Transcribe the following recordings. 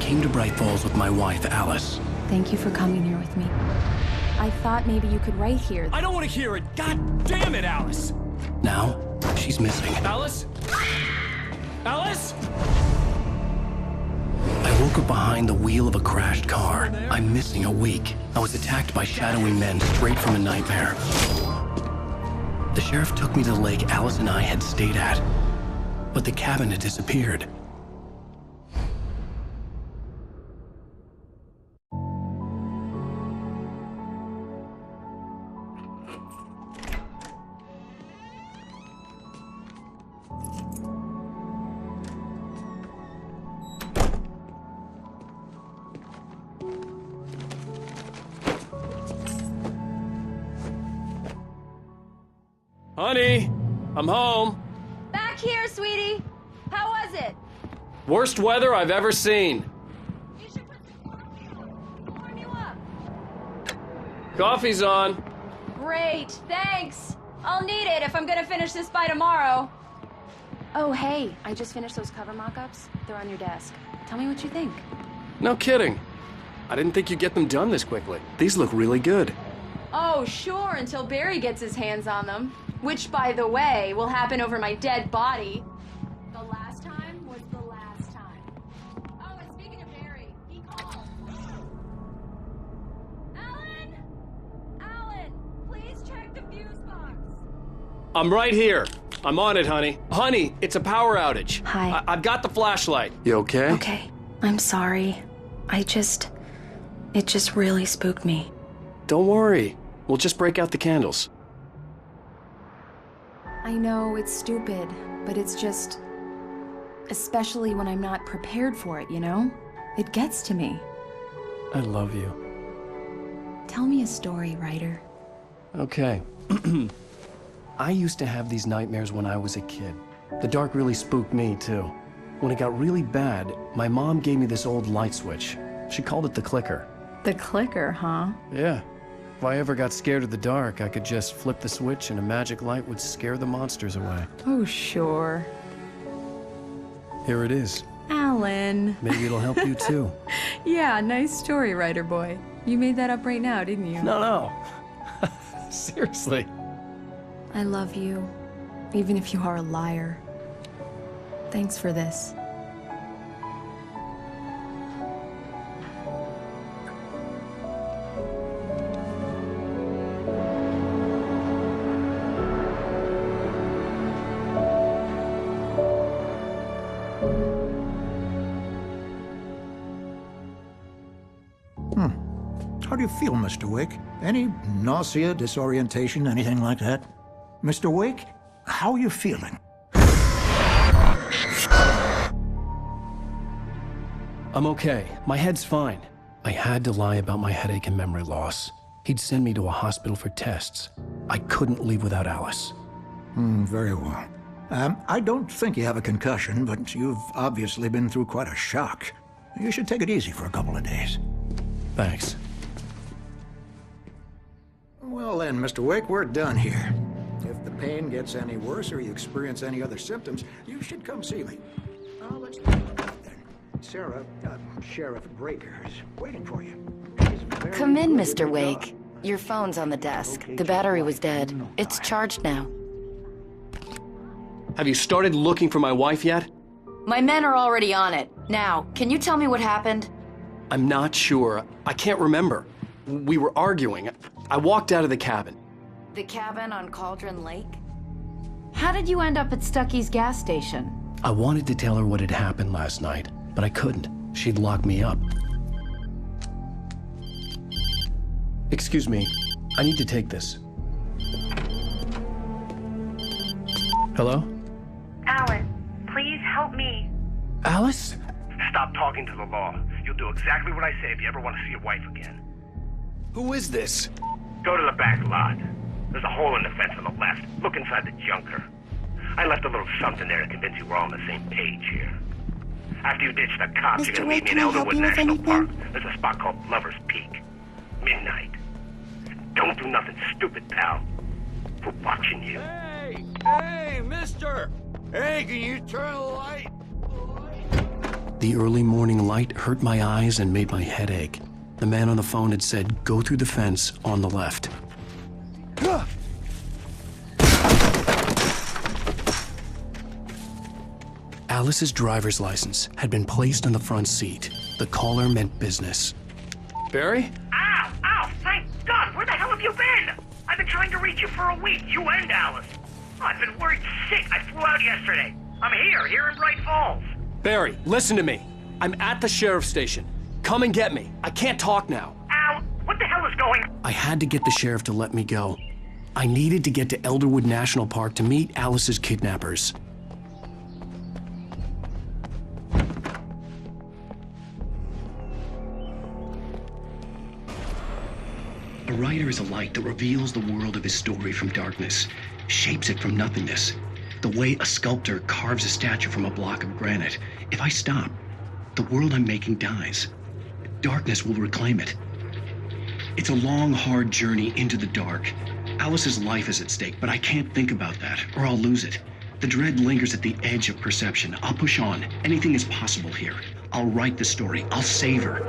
came to Bright Falls with my wife, Alice. Thank you for coming here with me. I thought maybe you could write here. I don't want to hear it! God damn it, Alice! Now, she's missing. Alice? Alice? I woke up behind the wheel of a crashed car. I'm missing a week. I was attacked by shadowy men straight from a nightmare. The sheriff took me to the lake Alice and I had stayed at, but the cabin had disappeared. Honey, I'm home. Back here, sweetie. How was it? Worst weather I've ever seen. You should put some coffee on. Warm you up. Coffee's on. Great, thanks. I'll need it if I'm gonna finish this by tomorrow. Oh, hey, I just finished those cover mock-ups. They're on your desk. Tell me what you think. No kidding. I didn't think you'd get them done this quickly. These look really good. Oh, sure, until Barry gets his hands on them. Which, by the way, will happen over my dead body. The last time was the last time. Oh, and speaking of Barry, he called. Alan! Alan, please check the fuse box. I'm right here. I'm on it, honey. Honey, it's a power outage. Hi. I've got the flashlight. You okay? Okay, I'm sorry. It just really spooked me. Don't worry. We'll just break out the candles. I know it's stupid, but it's just... especially when I'm not prepared for it, you know? It gets to me. I love you. Tell me a story, writer. Okay. I used to have these nightmares when I was a kid. The dark really spooked me, too. When it got really bad, my mom gave me this old light switch. She called it the clicker. The clicker, huh? Yeah. If I ever got scared of the dark, I could just flip the switch and a magic light would scare the monsters away. Oh, sure. Here it is. Alan. Maybe it'll help you, too. Yeah, nice story, writer boy. You made that up right now, didn't you? No. Seriously. I love you, even if you are a liar. Thanks for this. How do you feel, Mr. Wake? Any nausea, disorientation, anything like that? Mr. Wake, how are you feeling? I'm okay. My head's fine. I had to lie about my headache and memory loss. He'd send me to a hospital for tests. I couldn't leave without Alice. Very well. I don't think you have a concussion, but you've obviously been through quite a shock. You should take it easy for a couple of days. Thanks. Well then, Mr. Wake, we're done here. If the pain gets any worse or you experience any other symptoms, you should come see me. Let's do that then. Sarah, Sheriff Breaker is waiting for you. Come in, Mr. Wake. Your phone's on the desk. The battery was dead. It's charged now. Have you started looking for my wife yet? My men are already on it. Now, can you tell me what happened? I'm not sure. I can't remember. We were arguing. I walked out of the cabin. The cabin on Cauldron Lake? How did you end up at Stucky's gas station? I wanted to tell her what had happened last night, but I couldn't. She'd lock me up. Excuse me. I need to take this. Hello? Alan, please help me. Alice? Stop talking to the law. You'll do exactly what I say if you ever want to see your wife again. Who is this? Go to the back lot. There's a hole in the fence on the left. Look inside the junker. I left a little something there to convince you we're all on the same page here. After you ditch the cops, you're gonna meet me in Elderwood National Park. There's a spot called Lover's Peak. Midnight. Don't do nothing stupid, pal. We're watching you. Hey, mister! Hey, can you turn the light? The early morning light hurt my eyes and made my head ache. The man on the phone had said, go through the fence on the left. Alice's driver's license had been placed on the front seat. The caller meant business. Barry? Ow! Ow! Thank God! Where the hell have you been? I've been trying to reach you for a week, you and Alice. Oh, I've been worried sick. I flew out yesterday. I'm here in Bright Falls. Barry, listen to me. I'm at the sheriff's station. Come and get me. I can't talk now. Al, what the hell is going on? I had to get the sheriff to let me go. I needed to get to Elderwood National Park to meet Alice's kidnappers. A writer is a light that reveals the world of his story from darkness, shapes it from nothingness. The way a sculptor carves a statue from a block of granite. If I stop, the world I'm making dies. Darkness will reclaim it. It's a long, hard journey into the dark. Alice's life is at stake, but I can't think about that, or I'll lose it. The dread lingers at the edge of perception. I'll push on. Anything is possible here. I'll write the story. I'll save her.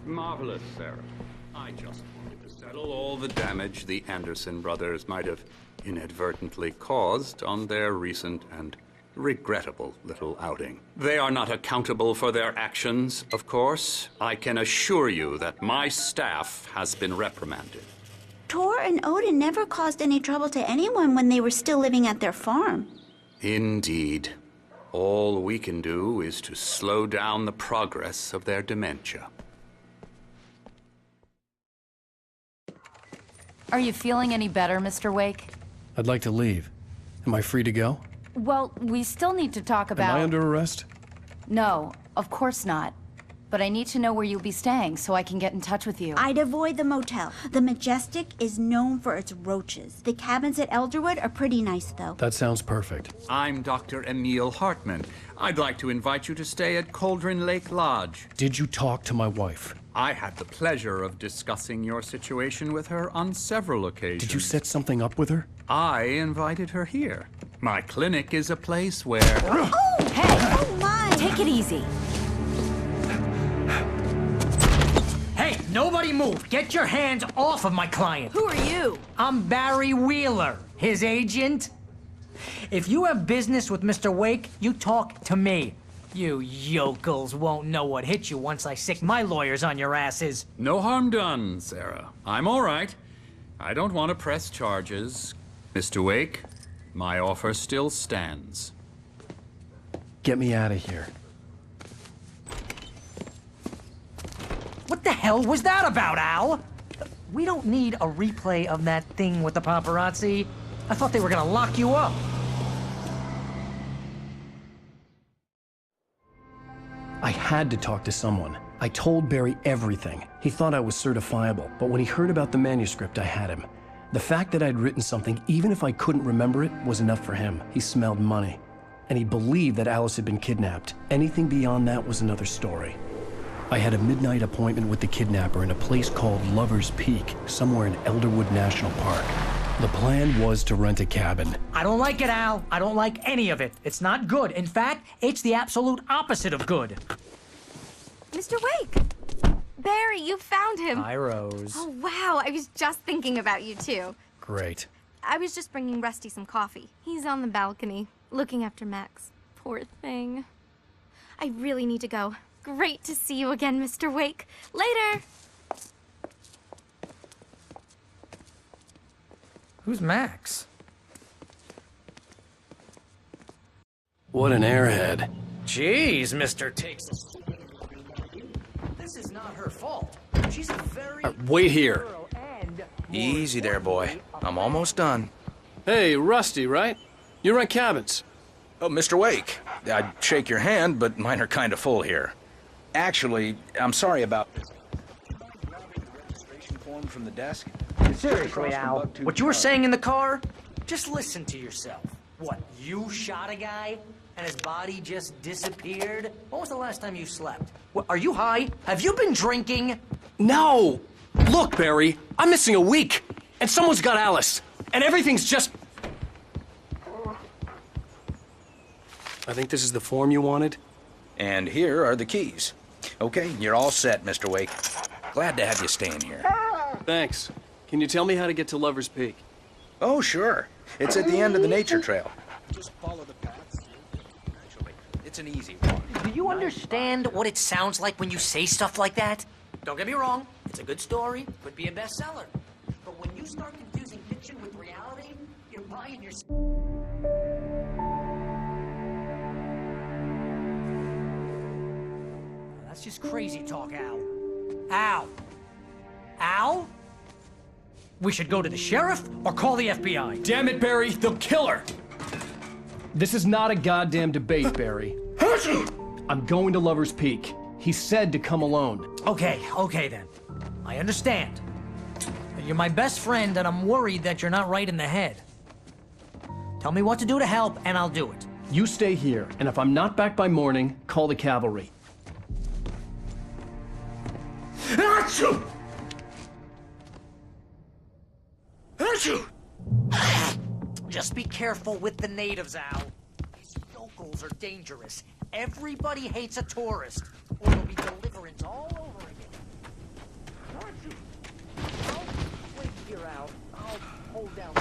Marvelous, Sarah. I just wanted to settle all the damage the Anderson brothers might have inadvertently caused on their recent and regrettable little outing. They are not accountable for their actions, of course. I can assure you that my staff has been reprimanded. Tor and Odin never caused any trouble to anyone when they were still living at their farm. Indeed. All we can do is to slow down the progress of their dementia. Are you feeling any better, Mr. Wake? I'd like to leave. Am I free to go? Well, we still need to talk about... Am I under arrest? No, of course not. But I need to know where you'll be staying so I can get in touch with you. I'd avoid the motel. The Majestic is known for its roaches. The cabins at Elderwood are pretty nice, though. That sounds perfect. I'm Dr. Emil Hartman. I'd like to invite you to stay at Cauldron Lake Lodge. Did you talk to my wife? I had the pleasure of discussing your situation with her on several occasions. Did you set something up with her? I invited her here. My clinic is a place where... Oh! Hey! Oh, my! Take it easy. Hey, nobody move! Get your hands off of my client! Who are you? I'm Barry Wheeler, his agent. If you have business with Mr. Wake, you talk to me. You yokels won't know what hit you once I sick my lawyers on your asses. No harm done, Sarah. I'm all right. I don't want to press charges. Mr. Wake, my offer still stands. Get me out of here. What the hell was that about, Al? We don't need a replay of that thing with the paparazzi. I thought they were gonna lock you up. I had to talk to someone. I told Barry everything. He thought I was certifiable, but when he heard about the manuscript, I had him. The fact that I'd written something, even if I couldn't remember it, was enough for him. He smelled money. And he believed that Alice had been kidnapped. Anything beyond that was another story. I had a midnight appointment with the kidnapper in a place called Lover's Peak, somewhere in Elderwood National Park. The plan was to rent a cabin. I don't like it, Al. I don't like any of it. It's not good. In fact, it's the absolute opposite of good. Mr. Wake! Barry, you found him. Hi, Rose. Oh, wow. I was just thinking about you, too. Great. I was just bringing Rusty some coffee. He's on the balcony, looking after Max. Poor thing. I really need to go. Great to see you again, Mr. Wake. Later! Who's Max? What an airhead. Jeez, Mr. Takes. This is not her fault. She's a very... Wait here. Easy there, boy. I'm almost done. Hey, Rusty, right? You rent cabins. Oh, Mr. Wake. I'd shake your hand, but mine are kind of full here. Actually, I'm sorry about this. Grabbing the registration form from the desk. Seriously, Al, what you were saying in the car? Just listen to yourself. What, you shot a guy and his body just disappeared? When was the last time you slept? What, are you high? Have you been drinking? No! Look, Barry, I'm missing a week, and someone's got Alice, and everything's just... I think this is the form you wanted. And here are the keys. Okay, you're all set, Mr. Wake. Glad to have you staying here. Thanks. Can you tell me how to get to Lover's Peak? Oh, sure. It's at the end of the nature trail. Just follow the paths. Actually, it's an easy walk. Do you understand what it sounds like when you say stuff like that? Don't get me wrong, it's a good story, could be a bestseller. But when you start confusing fiction with reality, you're buying your... That's just crazy talk, Al. Al? Al? We should go to the sheriff or call the FBI. Damn it, Barry, they'll kill her! This is not a goddamn debate, Barry. I'm going to Lover's Peak. He said to come alone. Okay then. I understand. You're my best friend, and I'm worried that you're not right in the head. Tell me what to do to help, and I'll do it. You stay here, and if I'm not back by morning, call the cavalry. Achoo! Achoo! Just be careful with the natives, Al. These yokels are dangerous. Everybody hates a tourist, or there'll be deliverance all over again. Achoo! I'll wait here, Al. I'll hold down.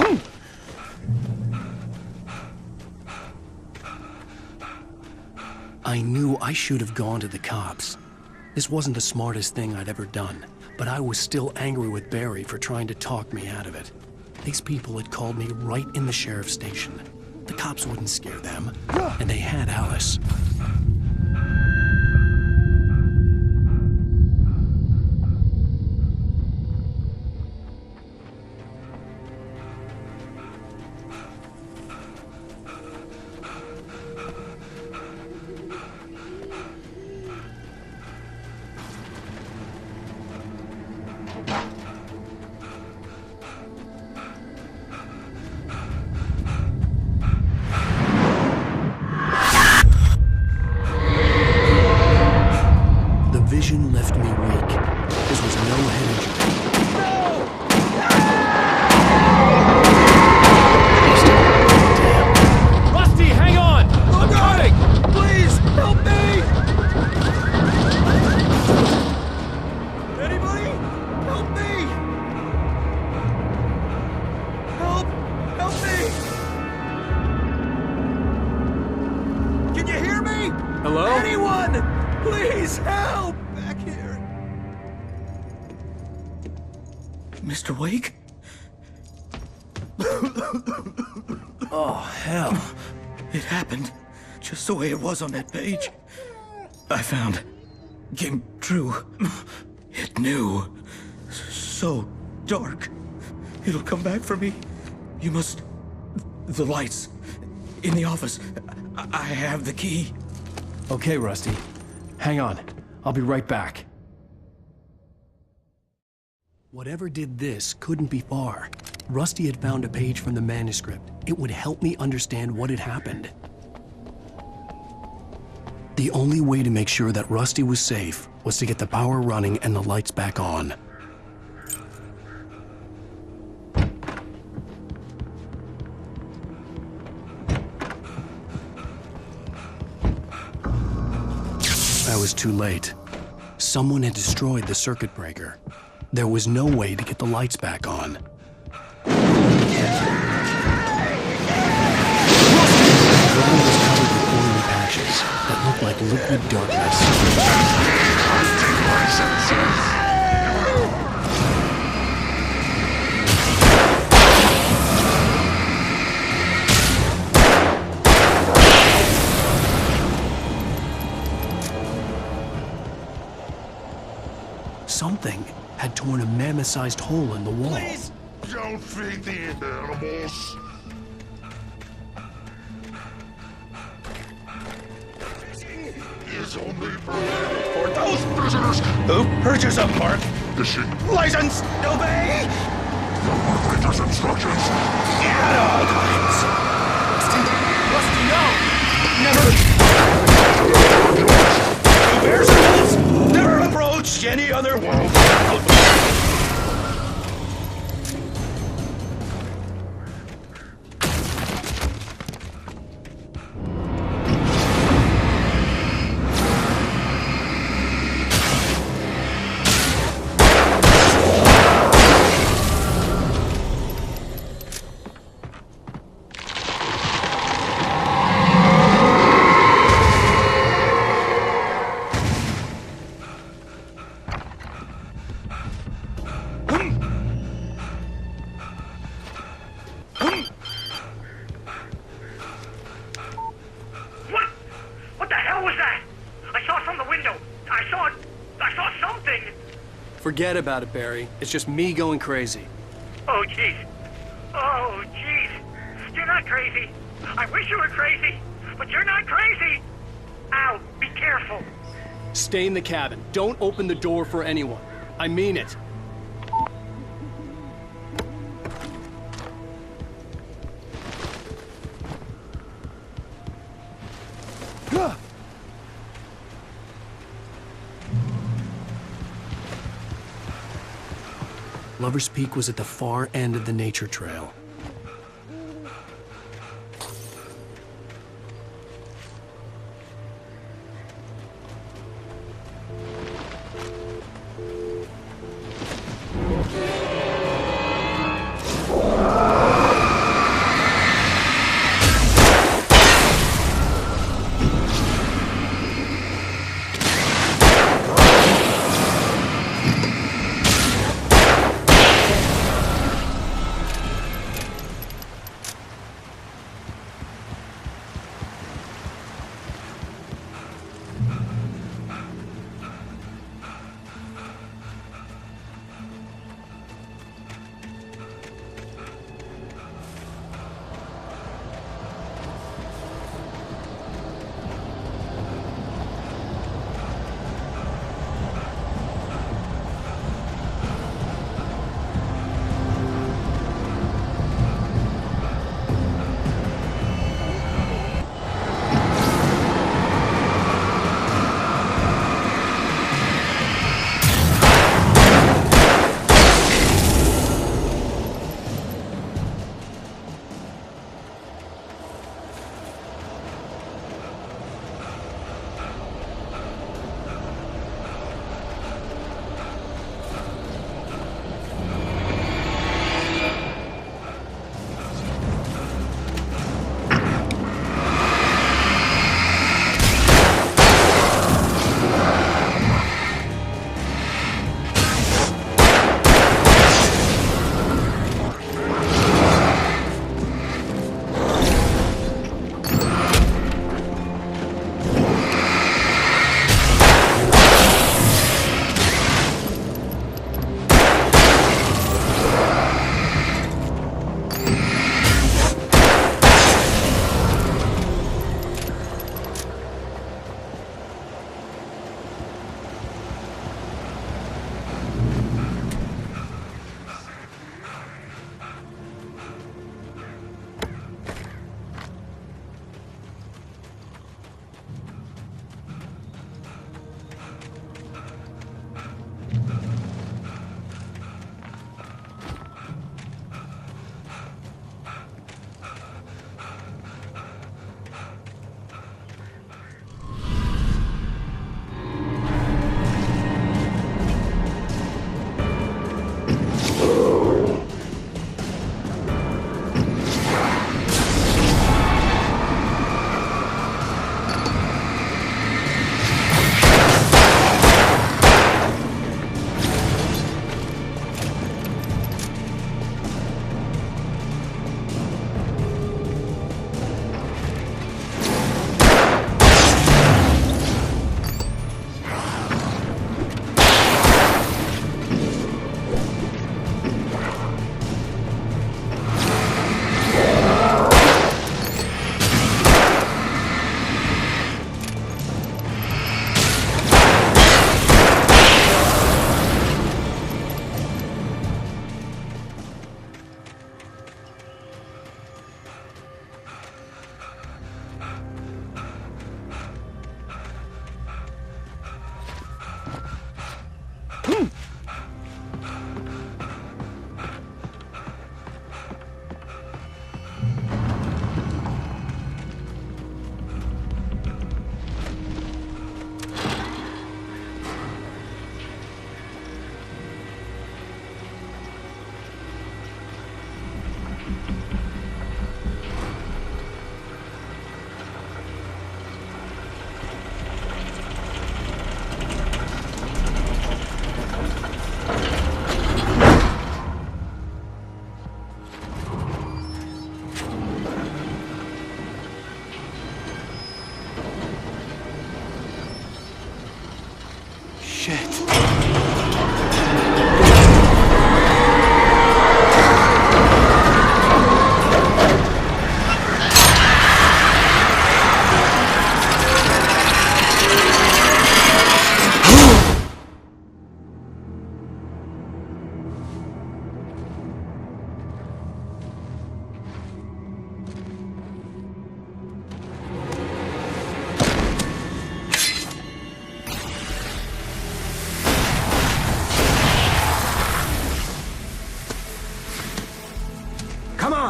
I knew I should have gone to the cops. This wasn't the smartest thing I'd ever done, but I was still angry with Barry for trying to talk me out of it. These people had called me right in the sheriff's station. The cops wouldn't scare them, and they had Alice. Vision left me weak. This was no head injury. No! Rusty, hang on! I'm coming! Please, help me! Anybody? Help me! Help me! Can you hear me? Hello? Anyone! Please, help! Back here. Mr. Wake? Oh, hell. It happened just the way it was on that page. I found. Came true. It knew. So dark. It'll come back for me. You must... The lights. In the office. I have the key. Okay, Rusty. Hang on. I'll be right back. Whatever did this couldn't be far. Rusty had found a page from the manuscript. It would help me understand what had happened. The only way to make sure that Rusty was safe was to get the power running and the lights back on. I was too late. Someone had destroyed the circuit breaker. There was no way to get the lights back on. The building was covered with oily patches that looked like liquid darkness. Something had torn a mammoth-sized hole in the wall. Please don't feed the animals. Is only for those prisoners. Who? Purchase up, Mark. Fishing. License! Obey! The operator's instructions. At all times. Rusty, no! Never! Bear symbols! Never approach any other world. Forget about it, Barry. It's just me going crazy. Oh, jeez. Oh, jeez. You're not crazy. I wish you were crazy, but you're not crazy. Ow, be careful. Stay in the cabin. Don't open the door for anyone. I mean it. Lover's Peak was at the far end of the nature trail.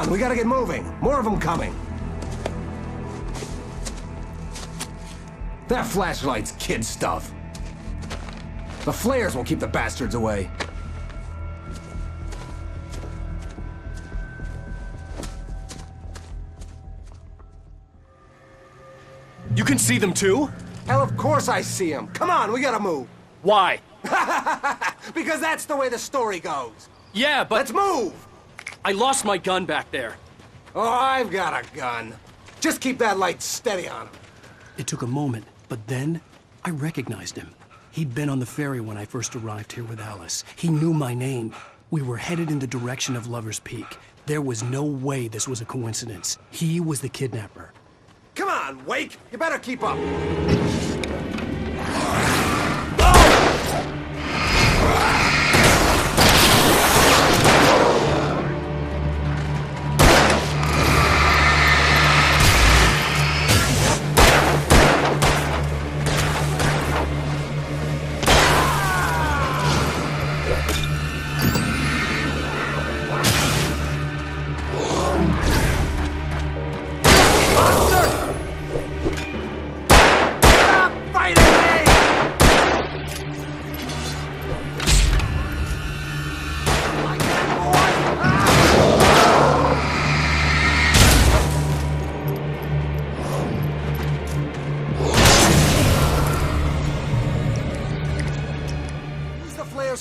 on, we gotta get moving. More of them coming. That flashlight's kid stuff. The flares will keep the bastards away. You can see them too? Hell, of course I see them. Come on, we gotta move. Why? Because that's the way the story goes. Yeah, but... Let's move! I lost my gun back there. Oh, I've got a gun. Just keep that light steady on him. It took a moment, but then I recognized him. He'd been on the ferry when I first arrived here with Alice. He knew my name. We were headed in the direction of Lover's Peak. There was no way this was a coincidence. He was the kidnapper. Come on, Wake! You better keep up!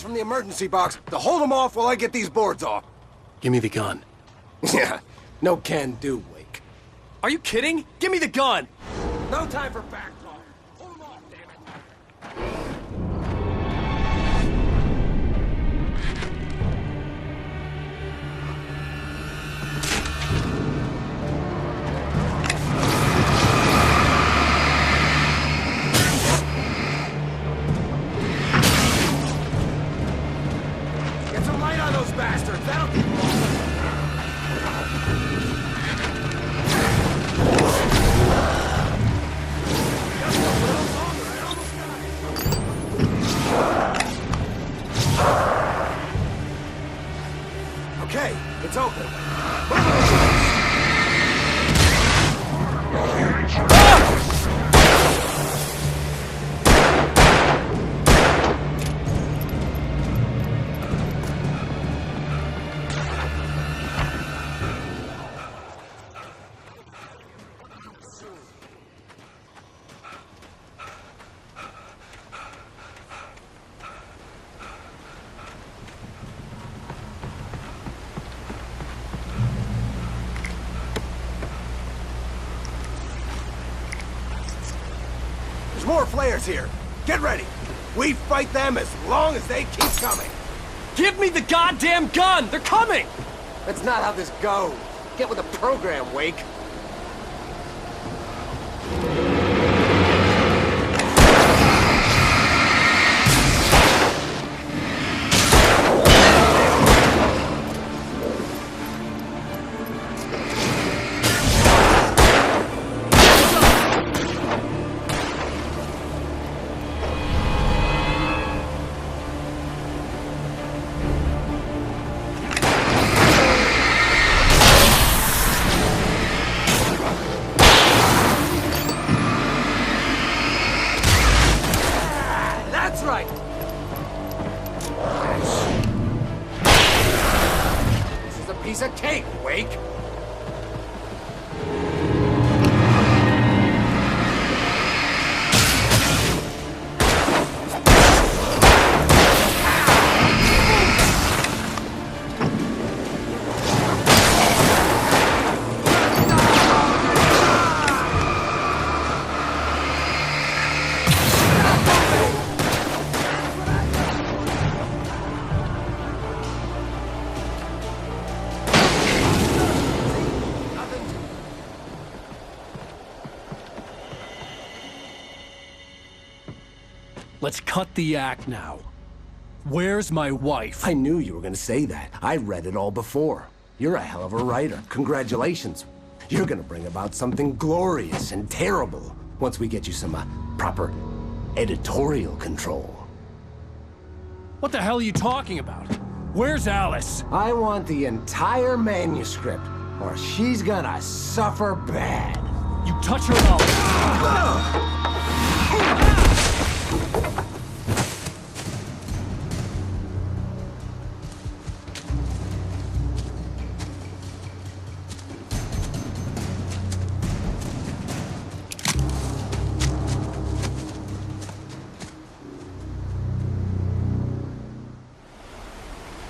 From the emergency box to hold them off while I get these boards off. Give me the gun. Yeah, no can do, Wake. Are you kidding? Give me the gun! No time for back talk. Hold them off, damn it. Okay, it's open. More flares here. Get ready. We fight them as long as they keep coming. Give me the goddamn gun! They're coming! That's not how this goes. Get with the program, Wake. Piece of cake, Wake. Let's cut the act now. Where's my wife? I knew you were gonna say that. I read it all before. You're a hell of a writer. Congratulations. You're gonna bring about something glorious and terrible once we get you some proper editorial control. What the hell are you talking about? Where's Alice? I want the entire manuscript. or she's gonna suffer bad. You touch her though.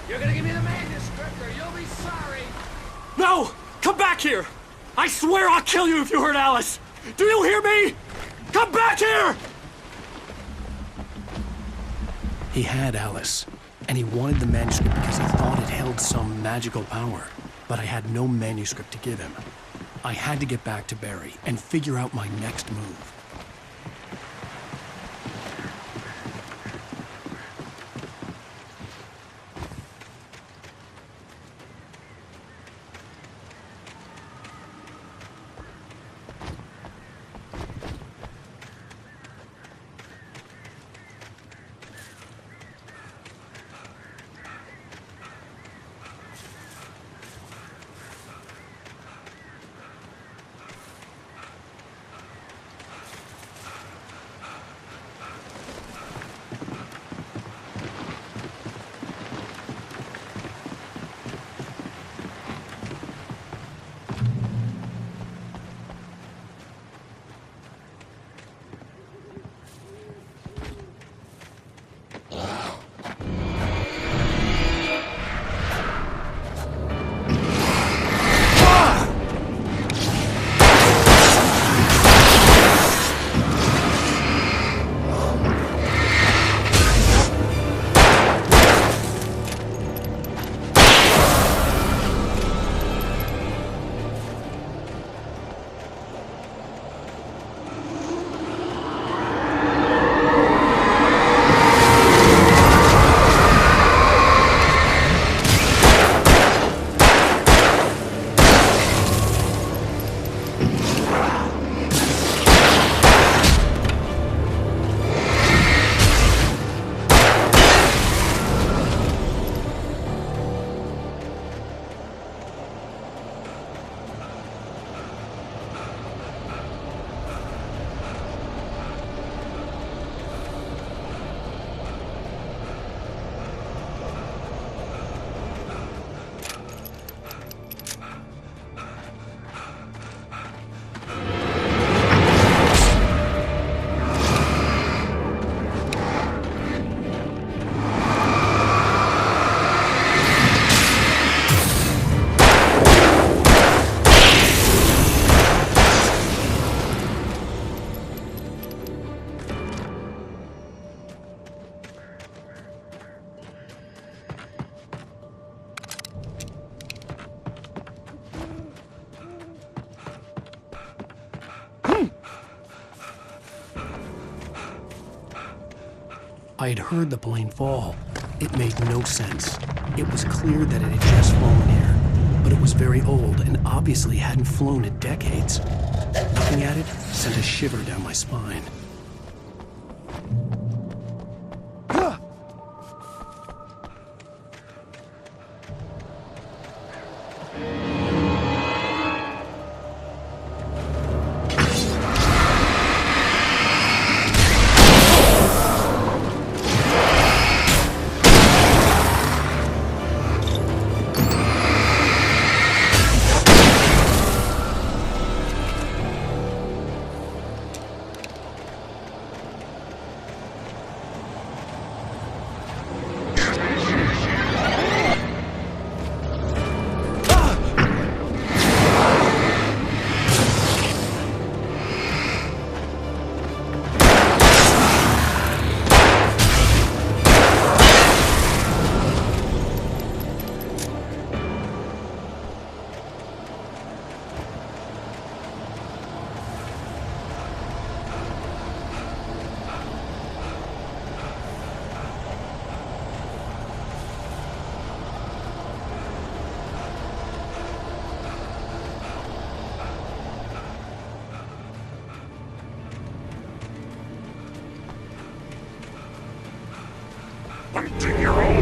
You're gonna give me the manuscript or you'll be sorry! No! Come back here! I swear I'll kill you if you hurt Alice! Do you hear me? Come back here! He had Alice, and he wanted the manuscript because he thought it held some magical power. But I had no manuscript to give him. I had to get back to Barry and figure out my next move. I had heard the plane fall. It made no sense. It was clear that it had just flown here, but it was very old and obviously hadn't flown in decades. Looking at it sent a shiver down my spine. Hunting your own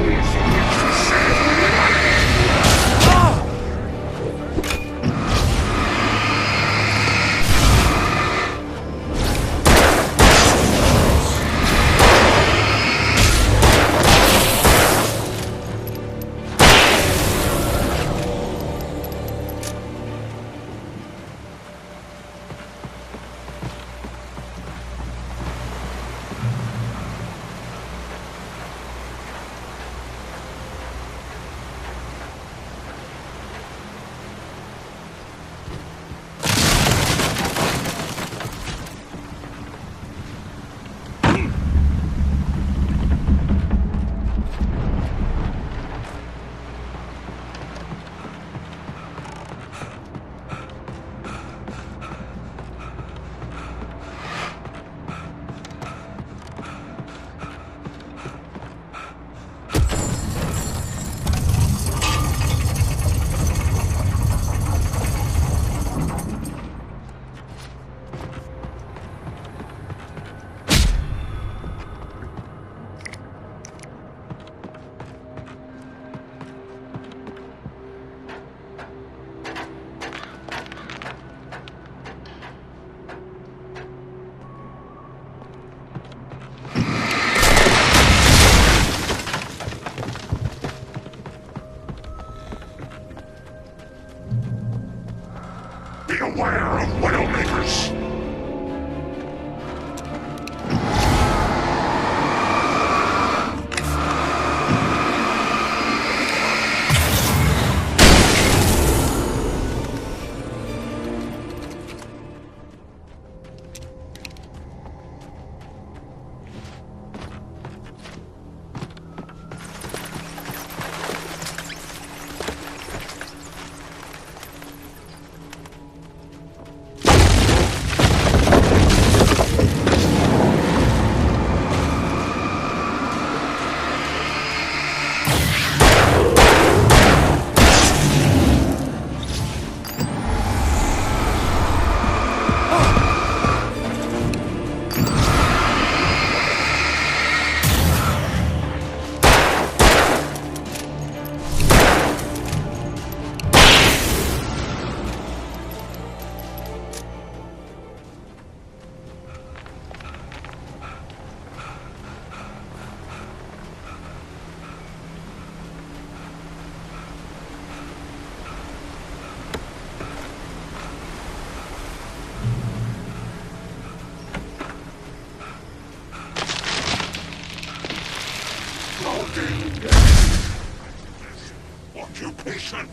Occupation.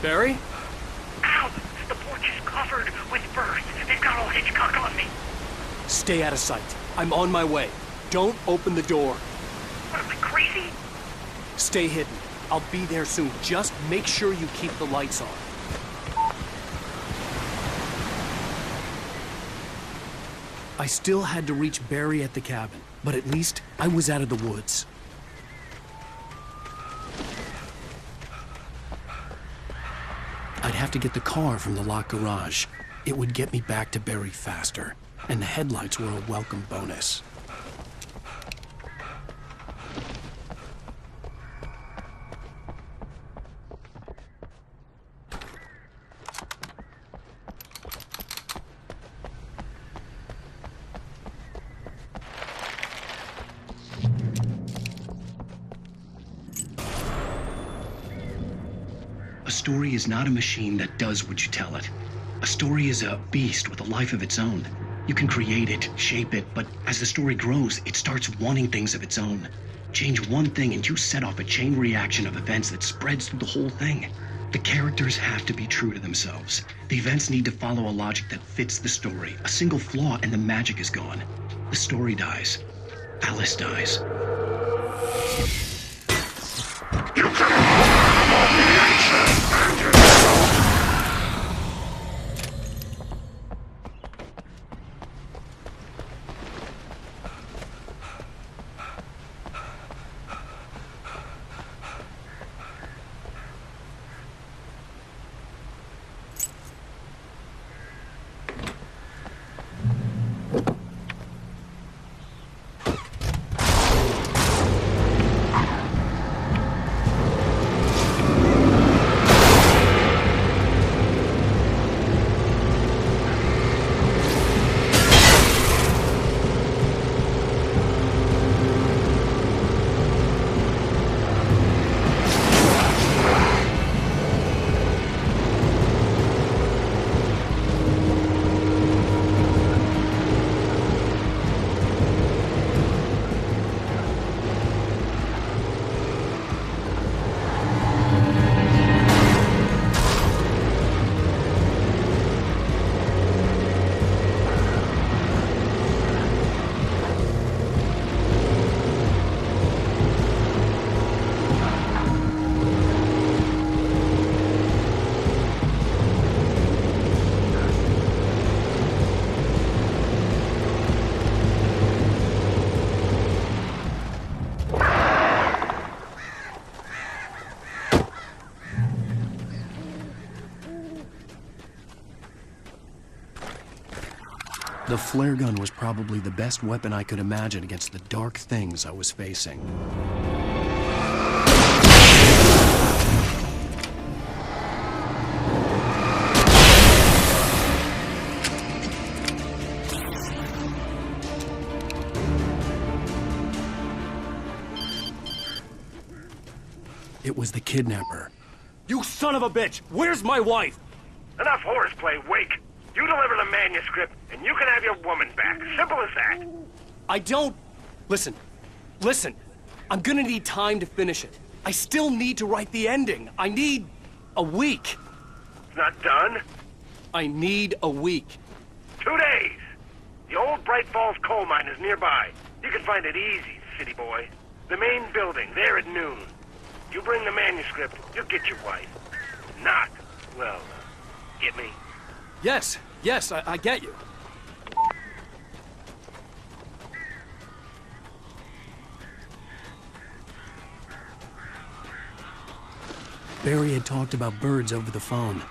Barry? Ow! The porch is covered with birds. They've got old Hitchcock on me. Stay out of sight. I'm on my way. Don't open the door. What, am I crazy? Stay hidden. I'll be there soon. Just make sure you keep the lights on. I still had to reach Barry at the cabin, but at least I was out of the woods. I'd have to get the car from the locked garage. It would get me back to Barry faster, and the headlights were a welcome bonus. A story is not a machine that does what you tell it. A story is a beast with a life of its own. You can create it, shape it, but as the story grows, it starts wanting things of its own. Change one thing and you set off a chain reaction of events that spreads through the whole thing. The characters have to be true to themselves. The events need to follow a logic that fits the story. A single flaw and the magic is gone. The story dies. Alice dies. The flare gun was probably the best weapon I could imagine against the dark things I was facing. It was the kidnapper. You son of a bitch! Where's my wife? Enough horseplay, Wake. You deliver the manuscript, and you can have your woman back. Simple as that. I don't... Listen. I'm gonna need time to finish it. I still need to write the ending. I need a week. It's not done? I need a week. 2 days. The old Bright Falls coal mine is nearby. You can find it easy, city boy. The main building, there at noon. You bring the manuscript, you'll get your wife. Not, well, get me? Yes, I get you. Barry had talked about birds over the phone.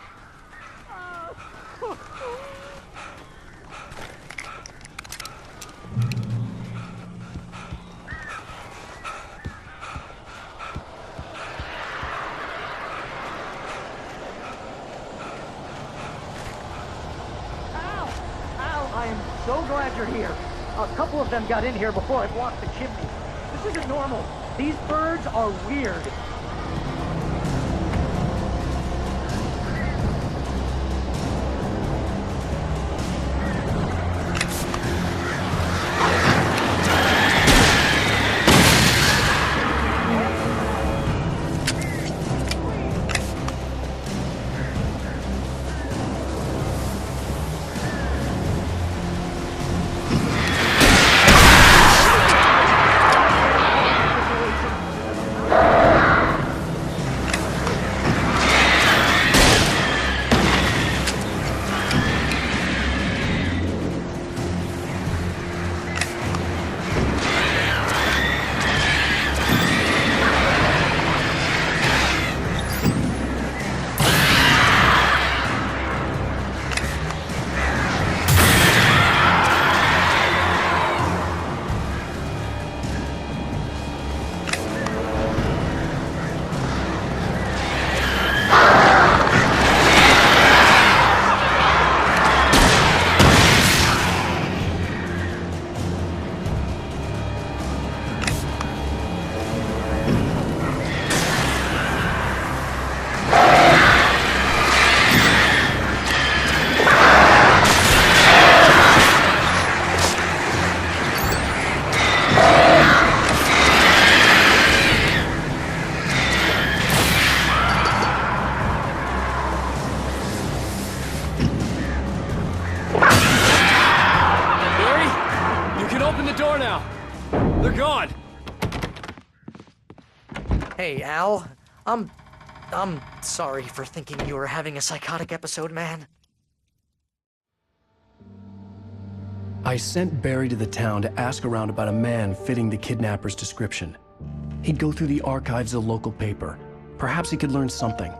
I am so glad you're here. A couple of them got in here before I blocked the chimney. This isn't normal. These birds are weird. Hey, Al. I'm sorry for thinking you were having a psychotic episode, man. I sent Barry to the town to ask around about a man fitting the kidnapper's description. He'd go through the archives of the local paper. Perhaps he could learn something.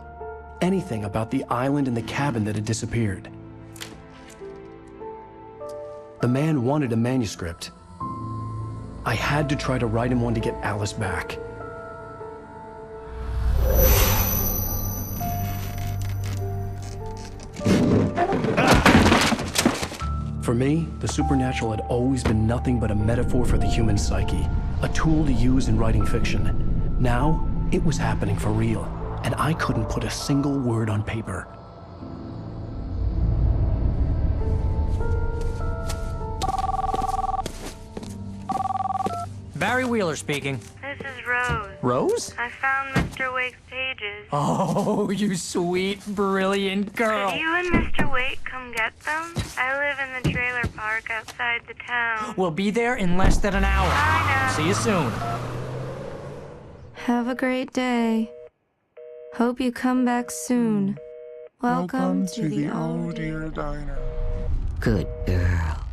Anything about the island and the cabin that had disappeared. The man wanted a manuscript. I had to try to write him one to get Alice back. For me, the supernatural had always been nothing but a metaphor for the human psyche, a tool to use in writing fiction. Now, it was happening for real, and I couldn't put a single word on paper. Barry Wheeler speaking. This is Rose. Rose? I found Mr. Wake's pages. Oh, you sweet, brilliant girl. Could you and Mr. Wake come get them? I live in the trailer park outside the town. We'll be there in less than an hour. Bye now. See you soon. Have a great day. Hope you come back soon. Welcome to the Oh Dear Diner. Good girl.